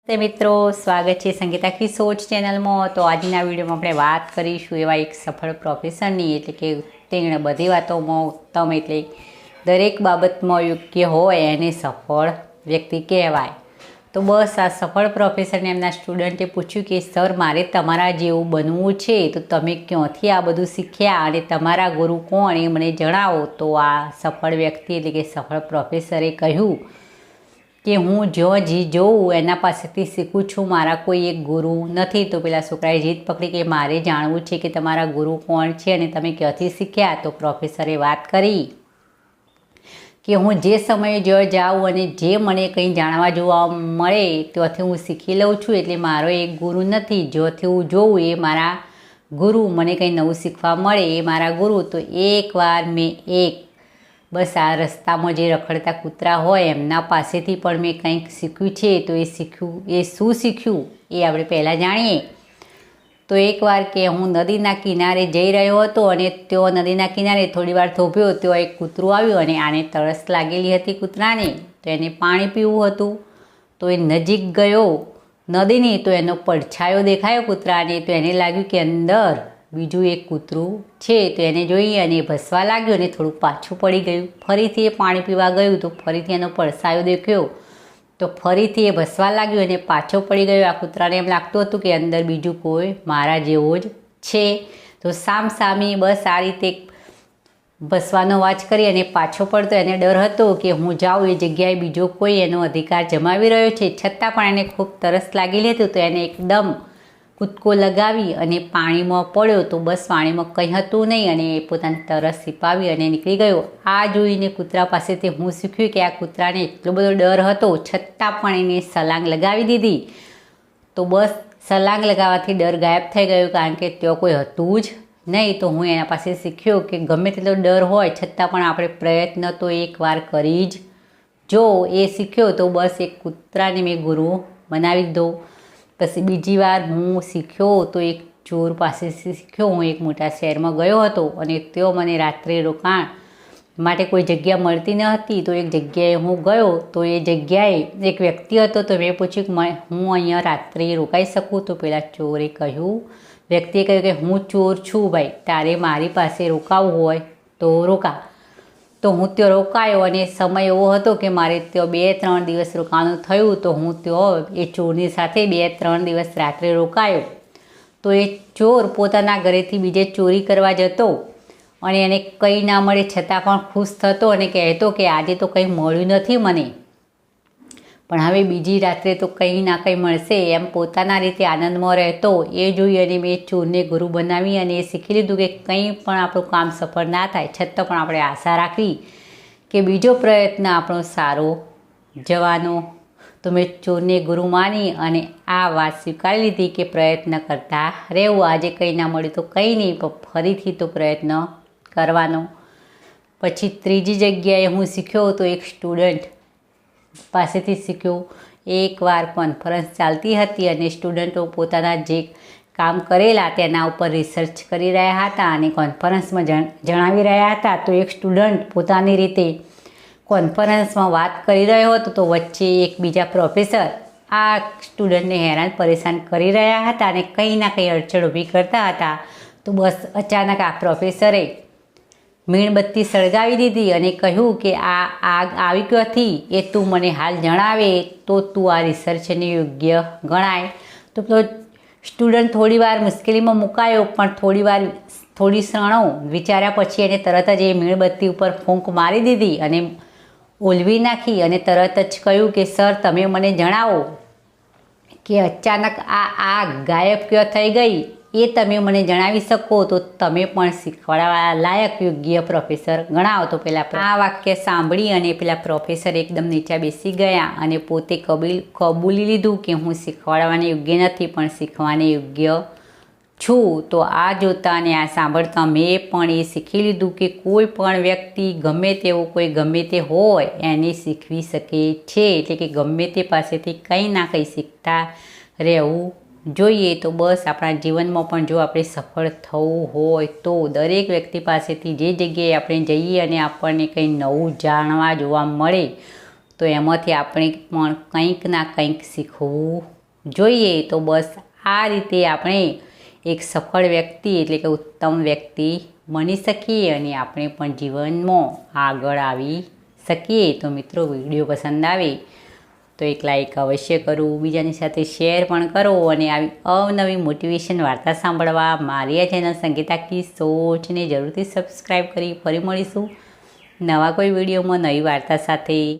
તે મિત્રો સ્વાગત છે સંગીતા કી સોચ ચેનલમાં। તો આજના વિડીયોમાં આપણે વાત કરીશું એવા એક સફળ પ્રોફેસરની, એટલે કે તેણે બધી વાતોમાં ઉત્તમ એટલે દરેક બાબતમાં યોગ્ય હોય એને સફળ વ્યક્તિ કહેવાય। તો બસ આ સફળ પ્રોફેસરને એમના સ્ટુડન્ટે પૂછ્યું કે સર, મારે તમારા જેવું બનવું છે, તો તમે ક્યાંથી આ બધું શીખ્યા અને તમારા ગુરુ કોણ એ મને જણાવો। તો આ સફળ વ્યક્તિ એટલે કે સફળ પ્રોફેસરે કહ્યું કે હું જી જોઉં એના પાસેથી શીખું છું, મારા કોઈ એક ગુરુ નથી। તો પેલા છોકરાએ જીદ પકડી કે મારે જાણવું છે કે તમારા ગુરુ કોણ છે અને તમે ક્યાંથી શીખ્યા। તો પ્રોફેસરે વાત કરી કે હું જે સમયે જ્યાં જાઉં અને જે મને કંઈ જાણવા જોવા મળે ત્યાંથી હું શીખી લઉં છું, એટલે મારો એક ગુરુ નથી। જ્યાંથી હું જોઉં એ મારા ગુરુ, મને કંઈ નવું શીખવા મળે એ મારા ગુરુ। તો એકવાર મેં બસ આ રસ્તામાં જે રખડતા કૂતરા હોય એમના પાસેથી પણ મેં કંઈક શીખ્યું છે। તો એ શું શીખ્યું એ આપણે પહેલાં જાણીએ। તો એકવાર કે હું નદીના કિનારે જઈ રહ્યો હતો અને ત્યાં નદીના કિનારે થોડી વાર થોભ્યો, ત્યાં એક કૂતરું આવ્યું અને આને તરસ લાગેલી હતી કૂતરાને, તો એને પાણી પીવું હતું। તો એ નજીક ગયો નદીની, તો એનો પડછાયો દેખાયો કૂતરાને, તો એને લાગ્યું કે અંદર બીજું એક કૂતરું છે। તો એને જોઈ અને ભસવા લાગ્યું અને થોડું પાછું પડી ગયું। ફરીથી એ પાણી પીવા ગયું તો ફરીથી એનો પડછાયો દેખ્યો, તો ફરીથી એ ભસવા લાગ્યું અને પાછો પડી ગયો। આ કૂતરાને એમ લાગતું હતું કે અંદર બીજું કોઈ મારા જેવો જ છે। તો સામસામી બસ આ રીતે ભસવાનો અવાજ કરી અને પાછો પડતો એને ડર હતો કે હું જાઉં એ જગ્યાએ બીજો કોઈ એનો અધિકાર જમાવી રહ્યો છે, છતાં પણ એને ખૂબ તરસ લાગેલી હતી। તો એને એકદમ કૂદકો લગાવી અને પાણીમાં પડ્યો, તો બસ પાણીમાં કંઈ હતું નહીં અને એ પોતાની તરસ છીપાવી અને નીકળી ગયો। આ જોઈને કૂતરા પાસેથી હું શીખ્યું કે આ કૂતરાને એટલો બધો ડર હતો છતાં પણ એને છલાંગ લગાવી દીધી। તો બસ છલાંગ લગાવવાથી ડર ગાયબ થઈ ગયો, કારણ કે ત્યાં કોઈ હતું જ નહીં। તો હું એના પાસે શીખ્યો કે ગમે તેટલો ડર હોય છતાં પણ આપણે પ્રયત્ન તો એકવાર કરી જ જો એ શીખ્યો। તો બસ એક કૂતરાને મેં ગુરુ બનાવી દીધો। પછી બીજી વાર હું શીખ્યો તો એક ચોર પાસેથી શીખ્યો। હું એક મોટા શહેરમાં ગયો હતો અને ત્યાં મને રાત્રે રોકાણ માટે કોઈ જગ્યા મળતી ન હતી। તો એક જગ્યાએ હું ગયો, તો એ જગ્યાએ એક વ્યક્તિ હતો। તો મેં પૂછ્યું કે હું અહીંયા રાત્રે રોકાઈ શકું? તો પેલા ચોરે કહ્યું, વ્યક્તિએ કહ્યું કે હું ચોર છું ભાઈ, તારે મારી પાસે રોકાવું હોય તો રોકા। તો હું ત્યાં રોકાયો અને સમય એવો હતો કે મારે ત્યાં 2-3 દિવસ રોકાવાનું થયું। તો હું ત્યાં એ ચોરની સાથે 2-3 દિવસ રાત્રે રોકાયો। તો એ ચોર પોતાના ઘરેથી બીજે ચોરી કરવા જતો અને એને કંઈ ના મળે છતાં પણ ખુશ થતો અને કહેતો કે આજે તો કંઈ મળ્યું નથી મને, પણ હવે બીજી રાત્રે તો કંઈ ના કંઈ મળશે, એમ પોતાના રીતે આનંદમાં રહેતો। એ જોઈ અને મેં ચોરને ગુરુ બનાવી અને એ શીખી લીધું કે કંઈ પણ આપણું કામ સફળ ના થાય છતાં પણ આપણે આશા રાખવી કે બીજો પ્રયત્ન આપણો સારો જવાનો। તો મેં ચોરને ગુરુ માની અને આ વાત સ્વીકારી લીધી કે પ્રયત્ન કરતા રહેવું, આજે કંઈ ના મળ્યું તો કંઈ નહીં, પણ ફરીથી તો પ્રયત્ન કરવાનો। પછી ત્રીજી જગ્યાએ હું શીખ્યો તો એક સ્ટુડન્ટ પાસેથી શીખ્યો। એકવાર કોન્ફરન્સ ચાલતી હતી અને સ્ટુડન્ટો પોતાના જે કામ કરેલા તેના ઉપર રિસર્ચ કરી રહ્યા હતા અને કોન્ફરન્સમાં જણાવી રહ્યા હતા। તો એક સ્ટુડન્ટ પોતાની રીતે કોન્ફરન્સમાં વાત કરી રહ્યો હતો, તો વચ્ચે એક બીજા પ્રોફેસર આ સ્ટુડન્ટને હેરાન પરેશાન કરી રહ્યા હતા અને કંઈ ના કંઈ અડચણ ઊભી કરતા હતા। તો બસ અચાનક આ પ્રોફેસરે મીણબત્તી સળગાવી દીધી અને કહ્યું કે આ આગ આવી ક્યાંથી એ તું મને હાલ જણાવે તો તું આ રિસર્ચને યોગ્ય ગણાય। તો પેલો સ્ટુડન્ટ થોડી વાર મુશ્કેલીમાં મુકાયો, પણ થોડી ક્ષણો વિચાર્યા પછી એને તરત જ એ મીણબત્તી ઉપર ફૂંક મારી દીધી અને ઓલવી નાખી અને તરત જ કહ્યું કે સર, તમે મને જણાવો કે અચાનક આ આગ ગાયબ ક્યાં થઈ ગઈ એ તમે મને જણાવી શકો તો તમે પણ શીખવાડવા લાયક યોગ્ય પ્રોફેસર ગણાવો। તો પેલા આ વાક્ય સાંભળી અને પેલા પ્રોફેસર એકદમ નીચે બેસી ગયા અને પોતે કબૂલી લીધું કે હું શીખવાડવાને યોગ્ય નથી પણ શીખવાને યોગ્ય છું। તો આ જોતા અને આ સાંભળતા મેં પણ એ શીખી લીધું કે કોઈ પણ વ્યક્તિ ગમે તેવું કોઈ ગમે તે હોય એને શીખવી શકે છે, એટલે કે ગમે તે પાસેથી કંઈ ના કંઈ શીખતા રહેવું જોઈએ। તો બસ આપણા જીવનમાં પણ જો આપણે સફળ થવું હોય તો દરેક વ્યક્તિ પાસેથી જે જગ્યાએ આપણે જઈએ અને આપણને કંઈ નવું જાણવા જોવા મળે તો એમાંથી આપણે પણ કંઈક ના કંઈક શીખવું જોઈએ. તો બસ આ રીતે આપણે એક સફળ વ્યક્તિ એટલે કે ઉત્તમ વ્યક્તિ બની શકીએ અને આપણે પણ જીવનમાં આગળ આવી શકીએ. તો મિત્રો, વિડીયો પસંદ આવે તો એક લાઈક અવશ્ય કરું, બીજાની સાથે શેર પણ કરો અને આવી અવનવી મોટિવેશન વાર્તા સાંભળવા મારી આ ચેનલ સંગીતા કી સોચને જરૂરથી સબસ્ક્રાઈબ કરી ફરી મળીશું નવા કોઈ વિડીયોમાં નવી વાર્તા સાથે.